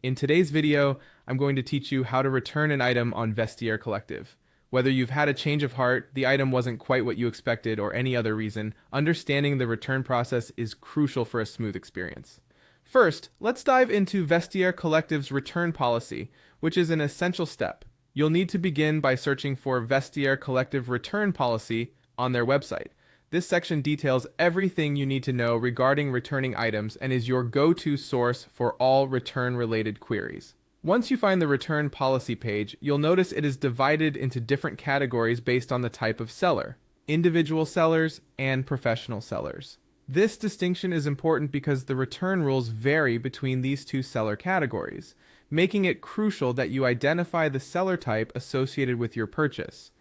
In today's video, I'm going to teach you how to return an item on Vestiaire Collective. Whether you've had a change of heart, the item wasn't quite what you expected, or any other reason, understanding the return process is crucial for a smooth experience. First, let's dive into Vestiaire Collective's return policy, which is an essential step. You'll need to begin by searching for Vestiaire Collective Return Policy on their website. This section details everything you need to know regarding returning items and is your go-to source for all return-related queries. Once you find the return policy page, you'll notice it is divided into different categories based on the type of seller: individual sellers and professional sellers. This distinction is important because the return rules vary between these two seller categories, making it crucial that you identify the seller type associated with your purchase.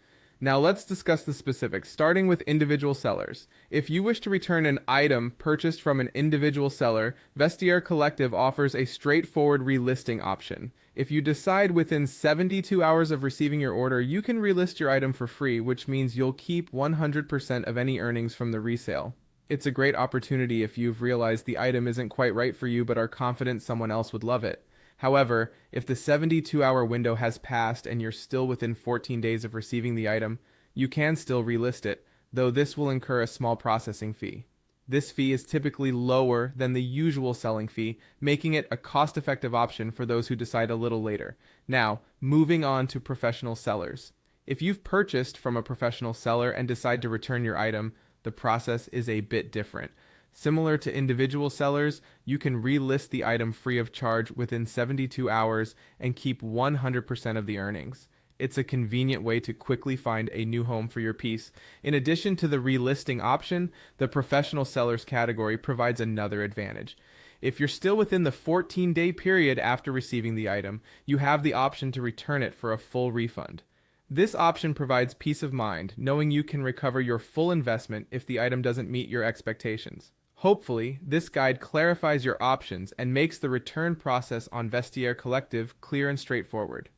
Now let's discuss the specifics, starting with individual sellers. If you wish to return an item purchased from an individual seller, Vestiaire Collective offers a straightforward relisting option. If you decide within 72 hours of receiving your order, you can relist your item for free, which means you'll keep 100% of any earnings from the resale. It's a great opportunity if you've realized the item isn't quite right for you but are confident someone else would love it. However, if the 72-hour window has passed and you're still within 14 days of receiving the item, you can still relist it, though this will incur a small processing fee. This fee is typically lower than the usual selling fee, making it a cost-effective option for those who decide a little later. Now, moving on to professional sellers. If you've purchased from a professional seller and decide to return your item, the process is a bit different. Similar to individual sellers, you can relist the item free of charge within 72 hours and keep 100% of the earnings. It's a convenient way to quickly find a new home for your piece. In addition to the relisting option, the professional sellers category provides another advantage. If you're still within the 14-day period after receiving the item, you have the option to return it for a full refund. This option provides peace of mind, knowing you can recover your full investment if the item doesn't meet your expectations. Hopefully, this guide clarifies your options and makes the return process on Vestiaire Collective clear and straightforward.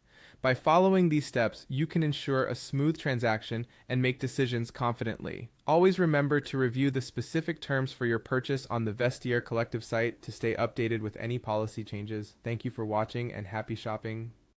By following these steps, you can ensure a smooth transaction and make decisions confidently. Always remember to review the specific terms for your purchase on the Vestiaire Collective site to stay updated with any policy changes. Thank you for watching and happy shopping.